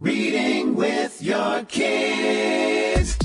Reading with your kids.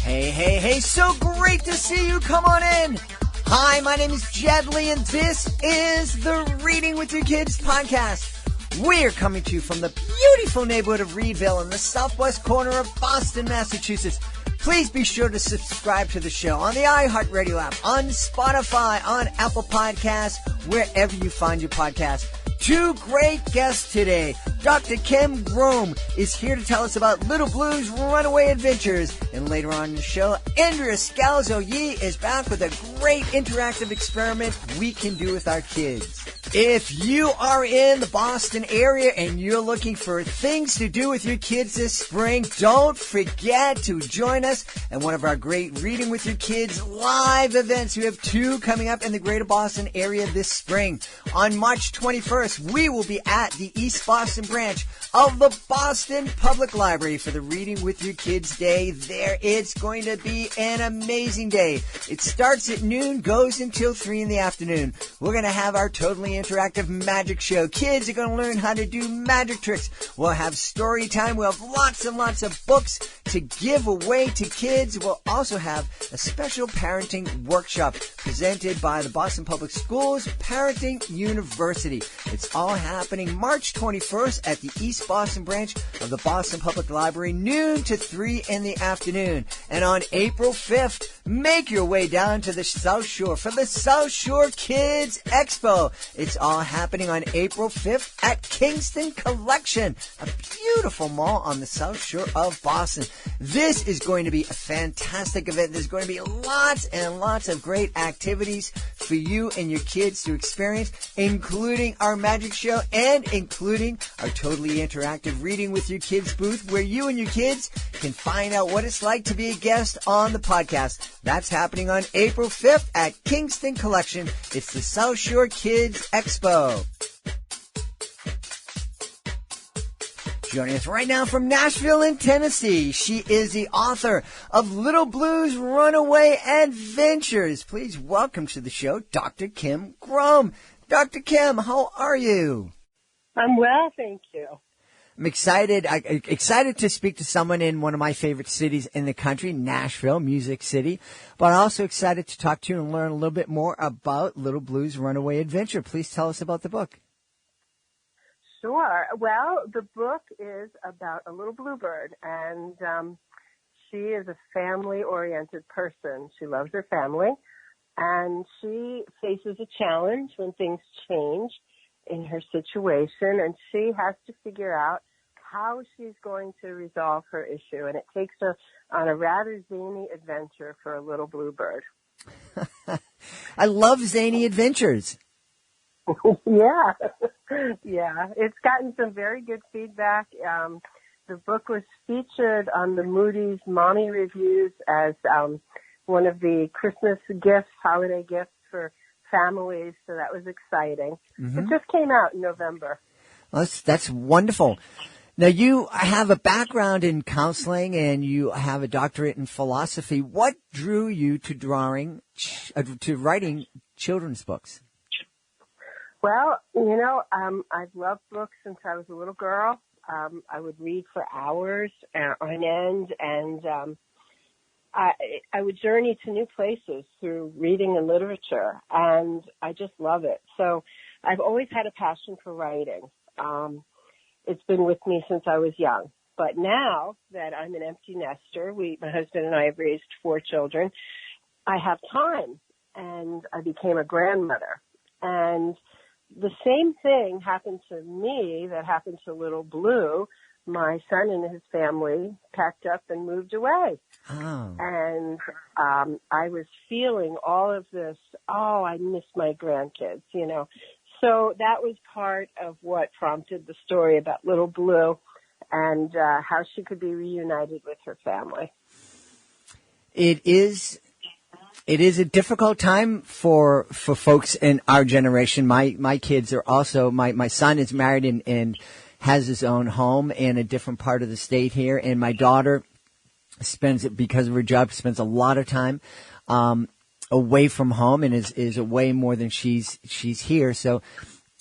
Hey, so great to see you. Come on in. Hi, my name is Jedley, and this is the Reading with Your Kids podcast. We're coming to you from the beautiful neighborhood of Reedville in the southwest corner of Boston, Massachusetts. Please be sure to subscribe to the show on the iHeartRadio app, on Spotify, on Apple Podcasts, wherever you find your podcast. Two great guests today. Dr. Kim Grom is here to tell us about Little Blue's Runaway Adventures. And later on in the show, Andrea Scalzo Yi is back with a great interactive experiment we can do with our kids. If you are in the Boston area and you're looking for things to do with your kids this spring, don't forget to join us at one of our great Reading with Your Kids live events. We have two coming up in the greater Boston area this spring. On March 21st, we will be at the East Boston branch of the Boston Public Library for the Reading with Your Kids Day. There, it's going to be an amazing day. It starts at noon, goes until 3 in the afternoon. We're going to have our totally interactive magic show. Kids are going to learn how to do magic tricks. We'll have story time. We'll have lots and lots of books to give away to kids. We'll also have a special parenting workshop presented by the Boston Public Schools Parenting University. It's all happening March 21st at the East Boston branch of the Boston Public Library, noon to 3 in the afternoon. And on April 5th, make your way down to the South Shore for the South Shore Kids Expo. It's all happening on April 5th at Kingston Collection, a beautiful mall on the South Shore of Boston. This is going to be a fantastic event. There's going to be lots and lots of great activities for you and your kids to experience, including our magic show and including our totally interactive Reading with Your Kids booth, where you and your kids can find out what it's like to be a guest on the podcast. That's happening on April 5th at Kingston Collection. It's the South Shore Kids Expo. Joining us right now from Nashville in Tennessee, she is the author of Little Blue's Runaway Adventures. Please welcome to the show, Dr. Kim Grom. Dr. Kim, how are you? I'm well, thank you. I'm excited to speak to someone in one of my favorite cities in the country, Nashville, Music City, but also excited to talk to you and learn a little bit more about Little Blue's Runaway Adventure. Please tell us about the book. Sure. Well, the book is about a little bluebird, and she is a family-oriented person. She loves her family, and she faces a challenge when things change in her situation, and she has to figure out how she's going to resolve her issue. And it takes her on a rather zany adventure for a little bluebird. I love zany adventures. Yeah. It's gotten some very good feedback. The book was featured on the Moody's Mommy Reviews as one of the Christmas gifts, holiday gifts for families, so that was exciting. Mm-hmm. It just came out in November. Well, that's wonderful. Now, you have a background in counseling and you have a doctorate in philosophy. What drew you to writing children's books? Well, I've loved books since I was a little girl. I would read for hours on end, and I would journey to new places through reading and literature, and I just love it. So I've always had a passion for writing. It's been with me since I was young. But now that I'm an empty nester, my husband and I have raised 4 children, I have time, and I became a grandmother. And the same thing happened to me that happened to Little Blue. My son and his family packed up and moved away. Oh. And I was feeling all of this, I miss my grandkids, So that was part of what prompted the story about Little Blue and how she could be reunited with her family. It is a difficult time for folks in our generation. My kids are also, my son is married and has his own home in a different part of the state here, and my daughter because of her job, spends a lot of time away from home and is away more than she's here. So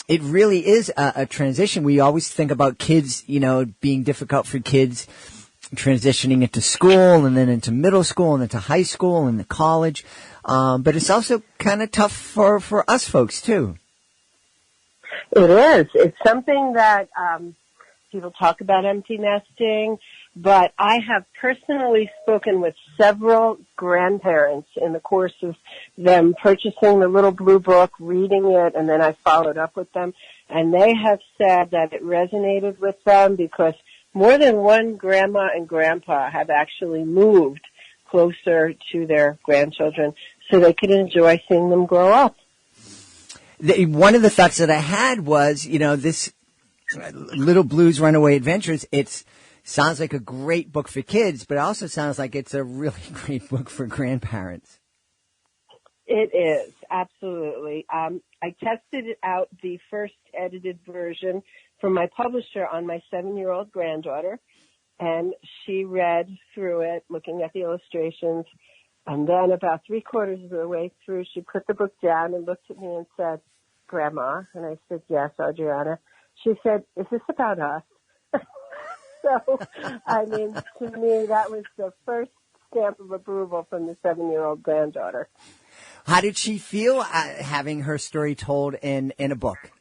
it really is a transition. We always think about kids, being difficult for kids transitioning into school and then into middle school and into high school and the college. But it's also kind of tough for us folks too. It is. It's something that people talk about empty nesting, but I have personally spoken with several grandparents in the course of them purchasing the little blue book, reading it, and then I followed up with them, and they have said that it resonated with them because more than one grandma and grandpa have actually moved closer to their grandchildren so they could enjoy seeing them grow up. One of the thoughts that I had was, this Little Blues Runaway Adventures, it sounds like a great book for kids, but it also sounds like it's a really great book for grandparents. It is, absolutely. I tested out the first edited version from my publisher on my 7-year-old granddaughter, and she read through it, looking at the illustrations, and then about 3/4 of the way through, she put the book down and looked at me and said, "Grandma," and I said, "Yes, Adriana." She said, "Is this about us?" So, to me, that was the first stamp of approval from the 7-year-old granddaughter. How did she feel having her story told in a book?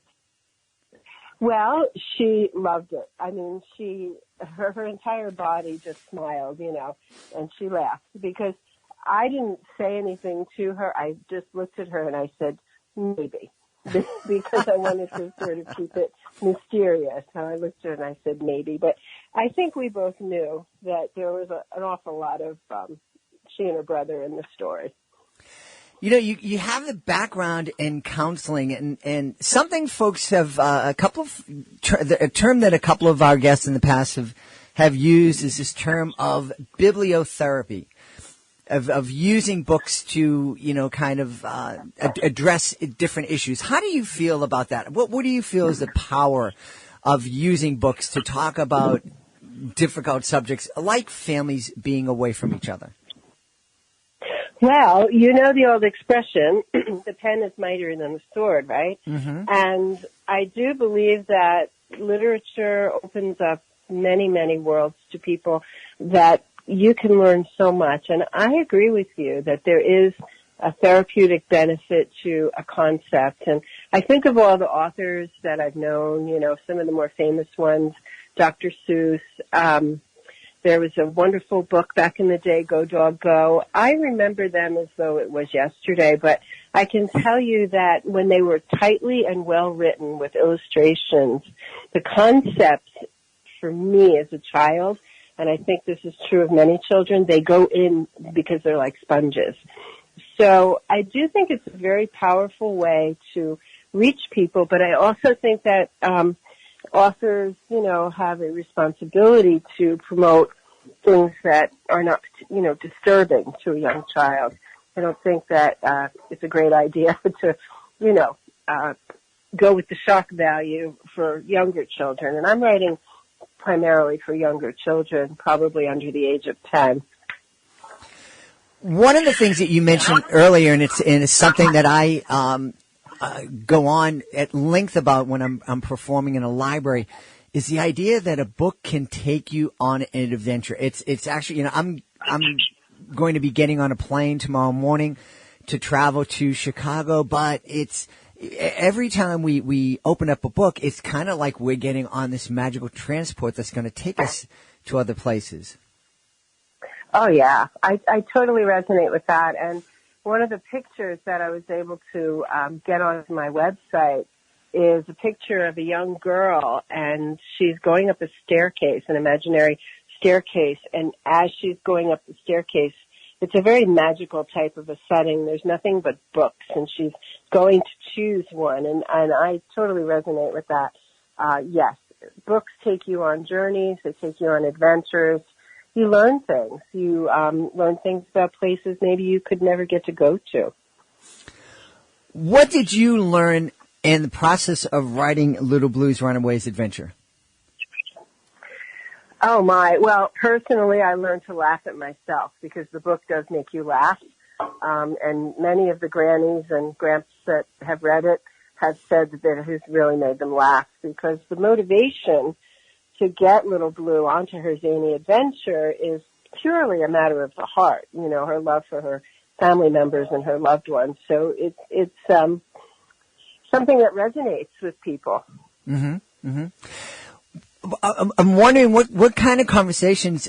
Well, she loved it. Her entire body just smiled, and she laughed because I didn't say anything to her. I just looked at her and I said, "Maybe," because I wanted to sort of keep it mysterious. So I looked at her and I said, "Maybe." But I think we both knew that there was an awful lot of she and her brother in the story. You have the background in counseling, and something folks have a term that a couple of our guests in the past have used is this term of bibliotherapy, of using books to address different issues. How do you feel about that? What do you feel is the power of using books to talk about difficult subjects like families being away from each other? Well, the old expression, the pen is mightier than the sword, right? Mm-hmm. And I do believe that literature opens up many, many worlds to people that you can learn so much. And I agree with you that there is a therapeutic benefit to a concept. And I think of all the authors that I've known, some of the more famous ones, Dr. Seuss. There was a wonderful book back in the day, Go Dog Go. I remember them as though it was yesterday, but I can tell you that when they were tightly and well written with illustrations, the concepts for me as a child, and I think this is true of many children, they go in because they're like sponges. So I do think it's a very powerful way to reach people, but I also think that authors, have a responsibility to promote things that are not, disturbing to a young child. I don't think that it's a great idea to, go with the shock value for younger children. And I'm writing primarily for younger children, probably under the age of 10. One of the things that you mentioned earlier, and it's something that I go on at length about when I'm performing in a library, is the idea that a book can take you on an adventure. It's actually, I'm going to be getting on a plane tomorrow morning to travel to Chicago, but it's every time we open up a book, it's kind of like we're getting on this magical transport that's going to take us to other places. Oh yeah, I totally resonate with that. And one of the pictures that I was able to get onto my website is a picture of a young girl, and she's going up a staircase, an imaginary staircase, and as she's going up the staircase, it's a very magical type of a setting. There's nothing but books, and she's going to choose one, and I totally resonate with that. Yes, books take you on journeys, they take you on adventures. You learn things. You learn things about places maybe you could never get to go to. What did you learn in the process of writing Little Blues Runaways Adventure? Oh my! Well, personally, I learned to laugh at myself because the book does make you laugh, and many of the grannies and gramps that have read it have said that it has really made them laugh, because the motivation to get Little Blue onto her zany adventure is purely a matter of the heart, her love for her family members and her loved ones. So it's something that resonates with people. Mm-hmm. Mm-hmm. I'm wondering what kind of conversations,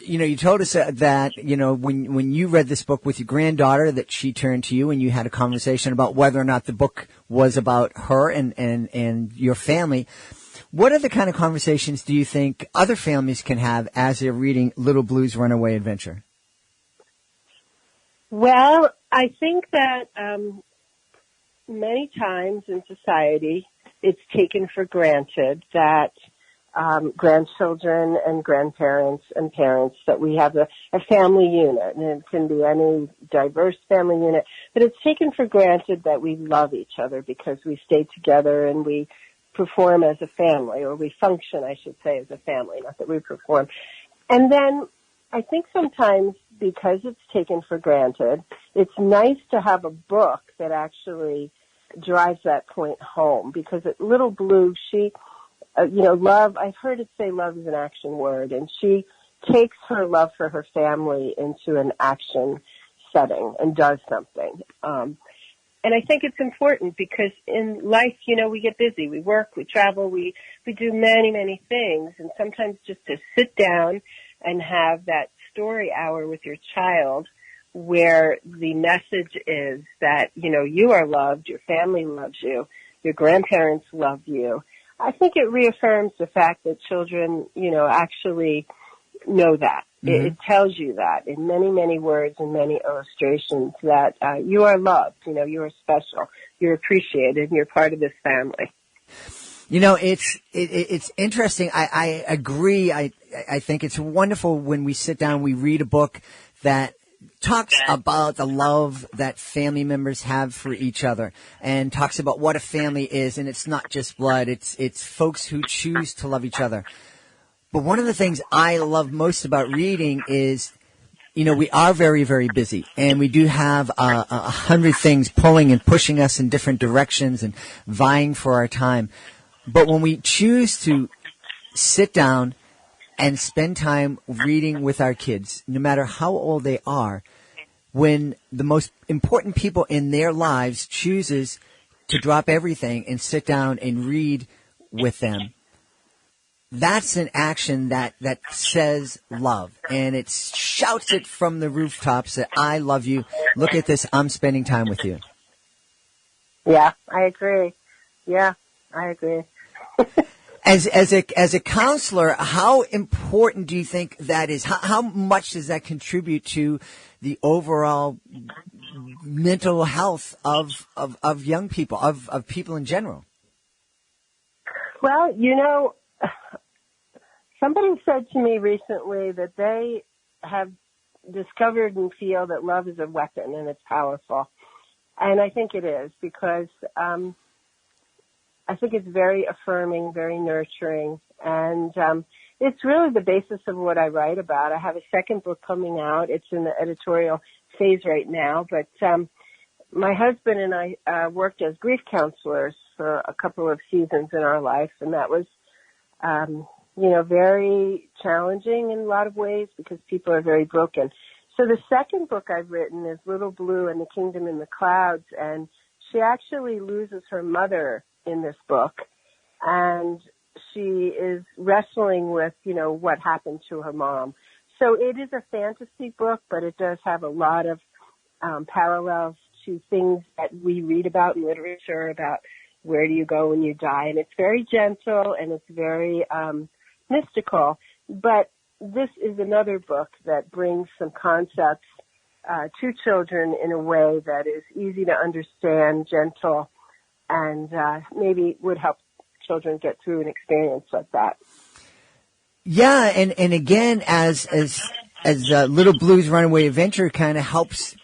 you told us that, when you read this book with your granddaughter, that she turned to you and you had a conversation about whether or not the book was about her and your family. What other kind of conversations do you think other families can have as they're reading Little Blue's Runaway Adventure? Well, I think that many times in society, it's taken for granted that grandchildren and grandparents and parents, that we have a family unit, and it can be any diverse family unit, but it's taken for granted that we love each other because we stay together and we perform as a family, or we function, I should say, as a family, not that we perform. And then I think sometimes, because it's taken for granted, it's nice to have a book that actually drives that point home, because at Little Blue, she, love, I've heard it say love is an action word, and she takes her love for her family into an action setting and does something. And I think it's important because in life, we get busy, we work, we travel, we do many, many things, and sometimes just to sit down and have that story hour with your child where the message is that, you are loved, your family loves you, your grandparents love you. I think it reaffirms the fact that children, actually know that. Mm-hmm. It tells you that in many, many words and many illustrations that you are loved, you are special, you're appreciated, and you're part of this family. It's interesting. I agree. I think it's wonderful when we sit down, we read a book that talks about the love that family members have for each other and talks about what a family is. And it's not just blood. It's folks who choose to love each other. But one of the things I love most about reading is, we are very, very busy, and we do have 100 things pulling and pushing us in different directions and vying for our time. But when we choose to sit down and spend time reading with our kids, no matter how old they are, when the most important people in their lives chooses to drop everything and sit down and read with them, that's an action that says love, and it shouts it from the rooftops that I love you. Look at this. I'm spending time with you. Yeah, I agree. Yeah, I agree. As a counselor, how important do you think that is? How much does that contribute to the overall mental health of young people, of people in general? Well, somebody said to me recently that they have discovered and feel that love is a weapon and it's powerful. And I think it is, because I think it's very affirming, very nurturing, and it's really the basis of what I write about. I have a second book coming out. It's in the editorial phase right now, but my husband and I worked as grief counselors for a couple of seasons in our life, and that was very challenging in a lot of ways because people are very broken. So the second book I've written is Little Blue and the Kingdom in the Clouds, and she actually loses her mother in this book, and she is wrestling with, what happened to her mom. So it is a fantasy book, but it does have a lot of parallels to things that we read about in literature, about where do you go when you die. And it's very gentle and it's very mystical. But this is another book that brings some concepts to children in a way that is easy to understand, gentle, and maybe would help children get through an experience like that. Yeah, and again, as Little Blue's Runaway Adventure kind of helps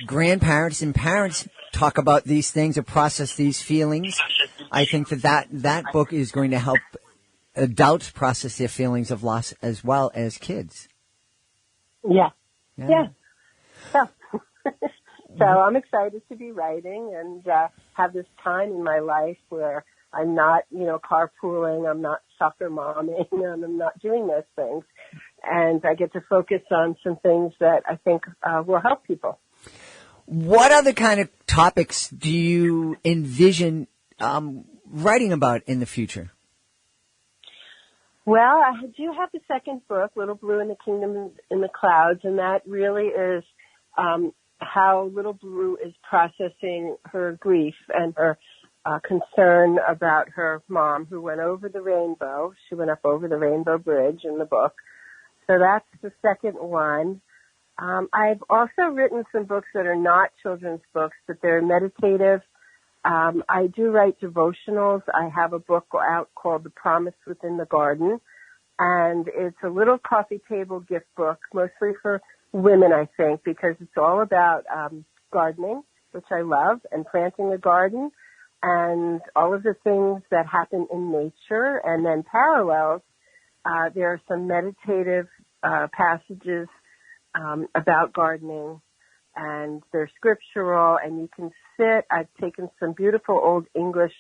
grandparents and parents talk about these things or process these feelings, I think that book is going to help adults process their feelings of loss as well as kids. Yeah. So I'm excited to be writing and have this time in my life where I'm not, carpooling, I'm not soccer momming, and I'm not doing those things. And I get to focus on some things that I think will help people. What other kind of topics do you envision writing about in the future? Well, I do have the second book, Little Blue and the Kingdom in the Clouds, and that really is how Little Blue is processing her grief and her concern about her mom who went over the rainbow. She went up over the Rainbow Bridge in the book. So that's the second one. I've also written some books that are not children's books, but they're meditative. I do write devotionals. I have a book out called The Promise Within the Garden, and it's a little coffee table gift book, mostly for women, I think, because it's all about gardening, which I love, and planting a garden, and all of the things that happen in nature, and then parallels. There are some meditative passages about gardening, and they're scriptural, and you can sit. I've taken some beautiful old English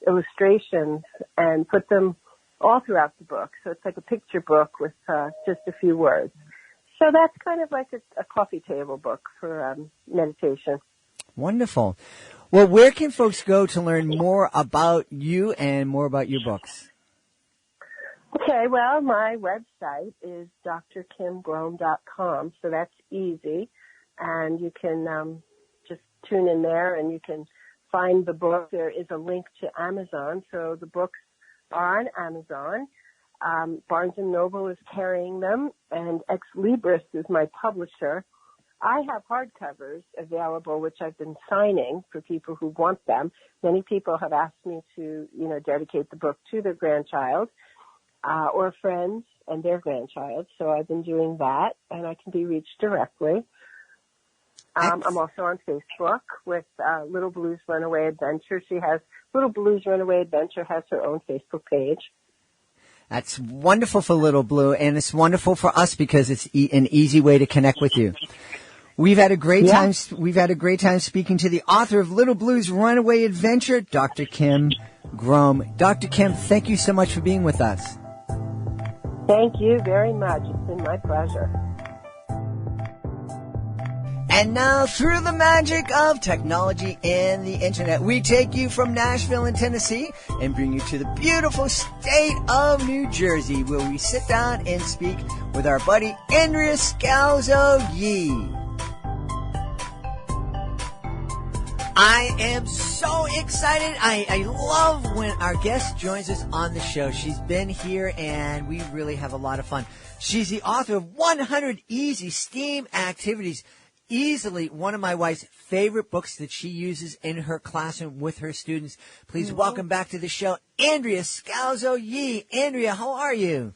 illustrations and put them all throughout the book. So it's like a picture book with just a few words. So that's kind of like a coffee table book for meditation. Wonderful. Well, where can folks go to learn more about you and more about your books? Okay, well, my website is drkimgrom.com, so that's easy. And you can just tune in there and you can find the book. There is a link to Amazon, so the books are on Amazon. Barnes & Noble is carrying them, and Ex Libris is my publisher. I have hardcovers available, which I've been signing for people who want them. Many people have asked me to, dedicate the book to their grandchild. Or friends and their grandchild. So I've been doing that, and I can be reached directly. I'm also on Facebook with Little Blue's Runaway Adventure. Little Blue's Runaway Adventure has her own Facebook page. That's wonderful for Little Blue, and it's wonderful for us because it's an easy way to connect with you. We've had a great time. We've had a great time speaking to the author of Little Blue's Runaway Adventure, Dr. Kim Grom. Dr. Kim, thank you so much for being with us. Thank you very much. It's been my pleasure. And now, through the magic of technology and the internet, we take you from Nashville in Tennessee and bring you to the beautiful state of New Jersey, where we sit down and speak with our buddy Andrea Scalzo Yi. I am so excited. I love when our guest joins us on the show. She's been here, and we really have a lot of fun. She's the author of 100 Easy STEAM Activities, easily one of my wife's favorite books that she uses in her classroom with her students. Please welcome back to the show, Andrea Scalzo Yi. Andrea, how are you?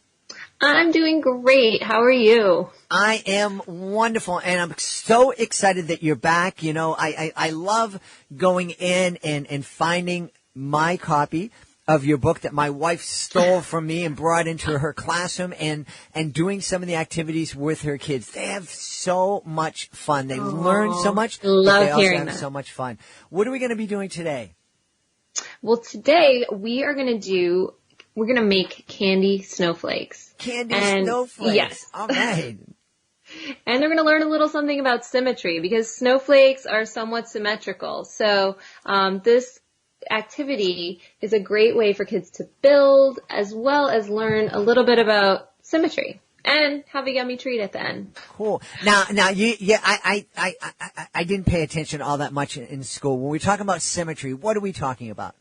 I'm doing great. How are you? I am wonderful, and I'm so excited that you're back. I love going in and finding my copy of your book that my wife stole from me and brought into her classroom and doing some of the activities with her kids. They have so much fun. They learn so much. Love they also hearing have that. so much fun. What are we going to be doing today? Well, today we're going to make candy snowflakes. Snowflakes. Yes. All right. And they're going to learn a little something about symmetry because snowflakes are somewhat symmetrical. So this activity is a great way for kids to build as well as learn a little bit about symmetry and have a yummy treat at the end. Cool. Now, I didn't pay attention all that much in school. When we're talking about symmetry, what are we talking about?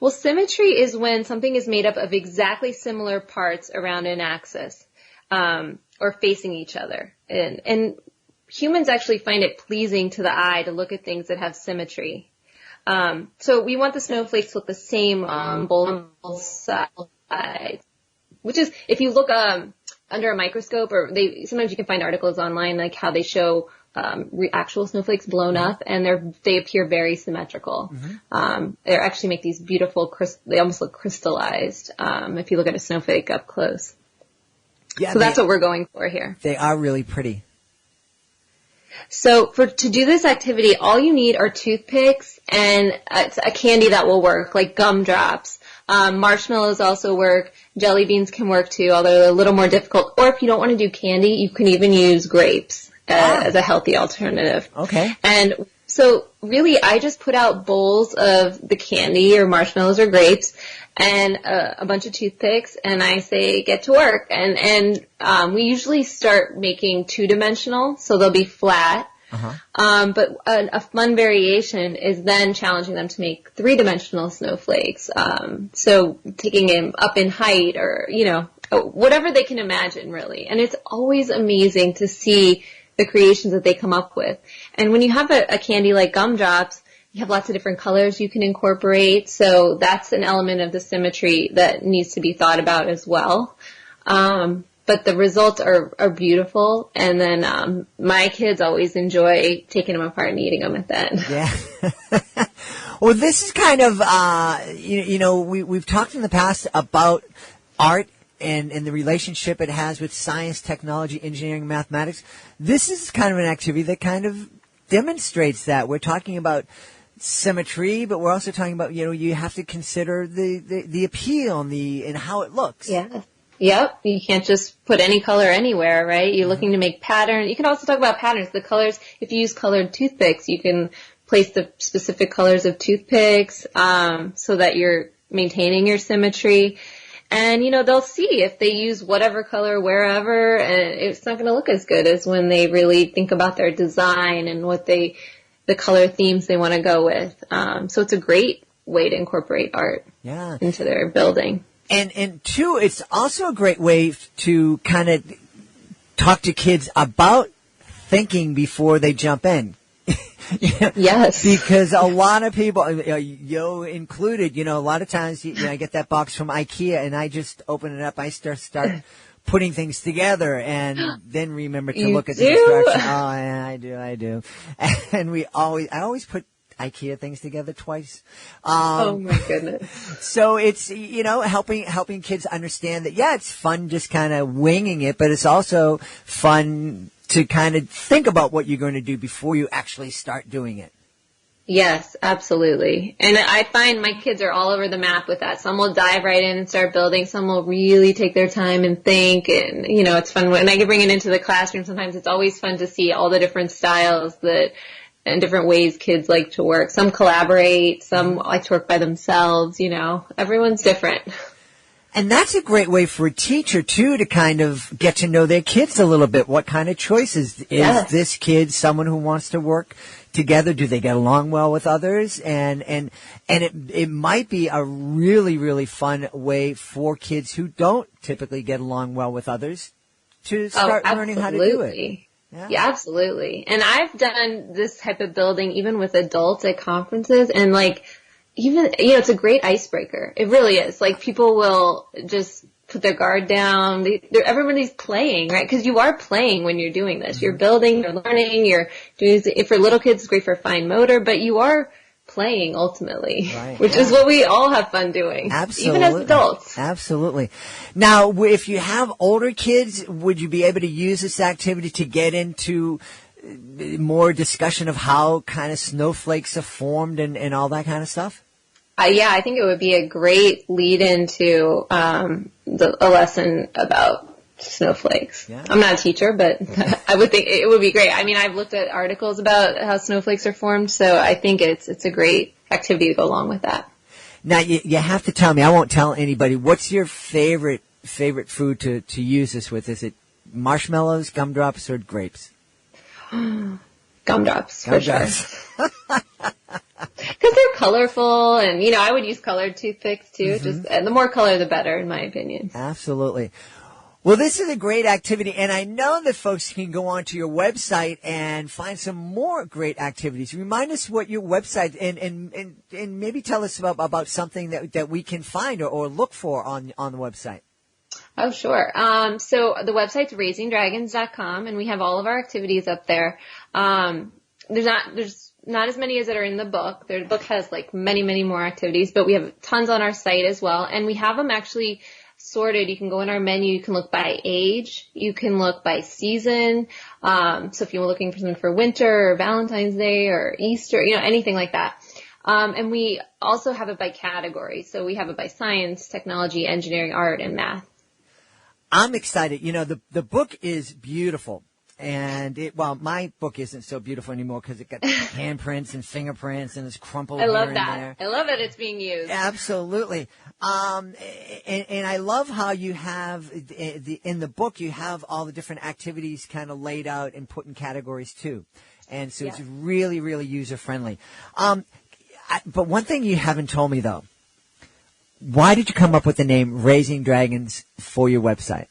Well, symmetry is when something is made up of exactly similar parts around an axis, or facing each other. And humans actually find it pleasing to the eye to look at things that have symmetry. So we want the snowflakes to look the same on both sides, which is, if you look under a microscope, or sometimes you can find articles online like how they show actual snowflakes blown up, and they appear very symmetrical. Mm-hmm. They actually make these beautiful, they almost look crystallized if you look at a snowflake up close. Yeah, so that's what we're going for here. They are really pretty. So to do this activity, all you need are toothpicks and a candy that will work, like gumdrops. Marshmallows also work. Jelly beans can work too, although they're a little more difficult. Or if you don't want to do candy, you can even use grapes as a healthy alternative. Okay. And so really, I just put out bowls of the candy or marshmallows or grapes and a bunch of toothpicks, and I say, get to work. And we usually start making 2-dimensional, so they'll be flat. But a fun variation is then challenging them to make 3-dimensional snowflakes. So taking them up in height or, whatever they can imagine, really. And it's always amazing to see the creations that they come up with. And when you have a candy like gumdrops, you have lots of different colors you can incorporate. So that's an element of the symmetry that needs to be thought about as well. But the results are beautiful. And then my kids always enjoy taking them apart and eating them at the end. Yeah. Well, this is kind of, we've talked in the past about art and the relationship it has with science, technology, engineering, mathematics. This is kind of an activity that kind of demonstrates that. We're talking about symmetry, but we're also talking about, you have to consider the appeal and how it looks. Yeah. Yep. You can't just put any color anywhere, right? You're looking to make pattern. You can also talk about patterns. The colors, if you use colored toothpicks, you can place the specific colors of toothpicks, so that you're maintaining your symmetry. And, they'll see if they use whatever color wherever, and it's not going to look as good as when they really think about their design and the color themes they want to go with. So it's a great way to incorporate art into their building. And two, it's also a great way to kind of talk to kids about thinking before they jump in. Yes. Because a lot of people, you included, a lot of times I get that box from IKEA and I just open it up. I start putting things together and then remember to look at the instructions. Oh, yeah, I do. And I always put IKEA things together twice. Oh my goodness. So it's, helping kids understand that, it's fun just kind of winging it, but it's also fun to kind of think about what you're going to do before you actually start doing it. Yes, absolutely. And I find my kids are all over the map with that. Some will dive right in and start building. Some will really take their time and think. And, it's fun. When I can bring it into the classroom, sometimes it's always fun to see all the different styles and different ways kids like to work. Some collaborate. Some like to work by themselves. Everyone's different. And that's a great way for a teacher, too, to kind of get to know their kids a little bit. What kind of choices? Is this kid someone who wants to work together? Do they get along well with others? And it might be a really, really fun way for kids who don't typically get along well with others to start learning how to do it. Yeah, absolutely. And I've done this type of building even with adults at conferences, and it's a great icebreaker. It really is. People will just put their guard down. Everybody's playing, right? Because you are playing when you're doing this. You're building, you're learning, you're doing. For little kids, it's great for fine motor, but you are playing ultimately, which is what we all have fun doing. Absolutely. Even as adults. Absolutely. Now, if you have older kids, would you be able to use this activity to get into more discussion of how kind of snowflakes are formed and all that kind of stuff? I think it would be a great lead into a lesson about snowflakes. Yeah. I'm not a teacher, but I would think it would be great. I mean, I've looked at articles about how snowflakes are formed, so I think it's a great activity to go along with that. Now, you have to tell me, I won't tell anybody, what's your favorite food to use this with? Is it marshmallows, gumdrops, or grapes? Gumdrops, for sure. Because they're colorful, and, I would use colored toothpicks, too. Just the more color, the better, in my opinion. Absolutely. Well, this is a great activity, and I know that folks can go onto your website and find some more great activities. Remind us what your website, and maybe tell us about something that we can find or look for on the website. Oh, sure. So the website's raisingdragons.com, and we have all of our activities up there. There's not as many as that are in the book. The book has many, many more activities, but we have tons on our site as well, and we have them actually sorted. You can go in our menu. You can look by age. You can look by season. So if you're looking for something for winter or Valentine's Day or Easter, anything like that. And we also have it by category. So we have it by science, technology, engineering, art, and math. I'm excited. The book is beautiful. And my book isn't so beautiful anymore because it got handprints and fingerprints and it's crumpled. I love here that. And there. I love that it's being used. Absolutely. And I love how you have in the book, you have all the different activities kind of laid out and put in categories too. And so it's really, really user friendly. But one thing you haven't told me though, why did you come up with the name Raising Dragons for your website?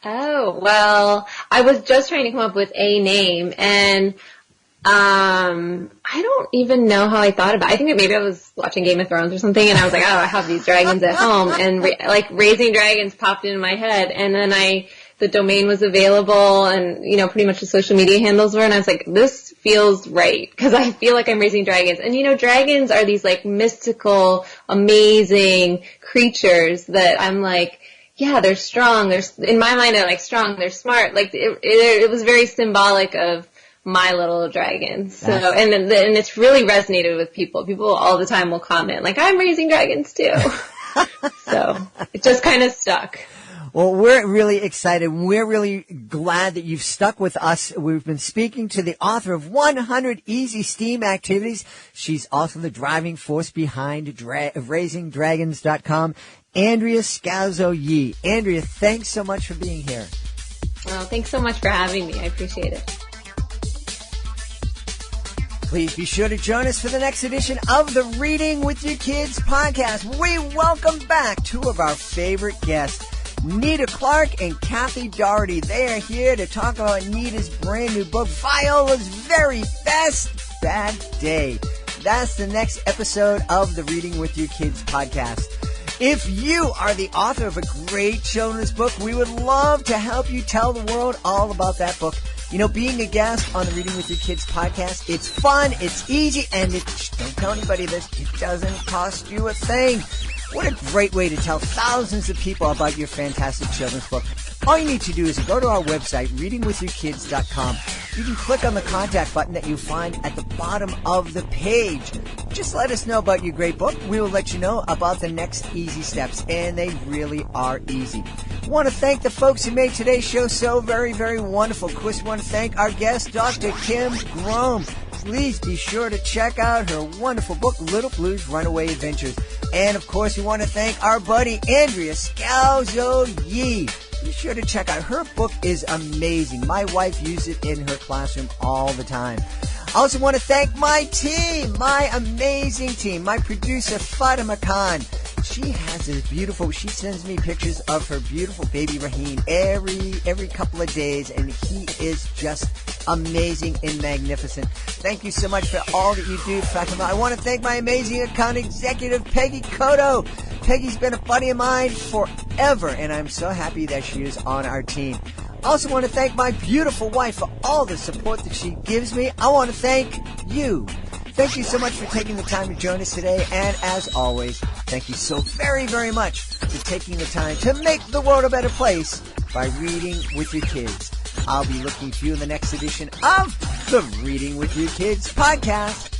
Oh, well, I was just trying to come up with a name, and I don't even know how I thought about it. I think that maybe I was watching Game of Thrones or something, and I was like, oh, I have these dragons at home, and Raising Dragons popped into my head, and then the domain was available, and, pretty much the social media handles were, and I was like, this feels right, because I feel like I'm raising dragons. And, dragons are these, mystical, amazing creatures that I'm like, yeah, they're strong. In my mind, they're strong. They're smart. It was very symbolic of my little dragon. So, and it's really resonated with people. People all the time will comment I'm raising dragons too. So it just kind of stuck. Well, we're really excited. We're really glad that you've stuck with us. We've been speaking to the author of 100 Easy STEAM Activities. She's also the driving force behind RaisingDragons.com. Andrea Scalzo Yi. Andrea, thanks so much for being here. Well, thanks so much for having me. I appreciate it. Please be sure to join us for the next edition of the Reading with Your Kids podcast. We welcome back two of our favorite guests, Nita Clark and Kathy Doherty. They are here to talk about Nita's brand new book, Viola's Very Best Bad Day. That's the next episode of the Reading with Your Kids podcast. If you are the author of a great children's book, we would love to help you tell the world all about that book. Being a guest on the Reading with Your Kids podcast, it's fun, it's easy, and don't tell anybody this, it doesn't cost you a thing. What a great way to tell thousands of people about your fantastic children's book. All you need to do is go to our website, readingwithyourkids.com. You can click on the contact button that you find at the bottom of the page. Just let us know about your great book. We will let you know about the next easy steps, and they really are easy. I want to thank the folks who made today's show so very, very wonderful. Of course, we want to thank our guest, Dr. Kim Grom. Please be sure to check out her wonderful book, Little Blue's Runaway Adventures. And, of course, we want to thank our buddy, Andrea Scalzo Yi. Be sure to check out her book. Is amazing. My wife uses it in her classroom all the time. I also want to thank my team, my amazing team, my producer, Fatima Khan. She has this beautiful, she sends me pictures of her beautiful baby Raheen every couple of days, and he is just amazing and magnificent. Thank you so much for all that you do, Fatima. I want to thank my amazing account executive, Peggy Cotto. Peggy's been a buddy of mine forever, and I'm so happy that she is on our team. I also want to thank my beautiful wife for all the support that she gives me. I want to thank you. Thank you so much for taking the time to join us today. And as always, thank you so very, very much for taking the time to make the world a better place by reading with your kids. I'll be looking for you in the next edition of the Reading with Your Kids podcast.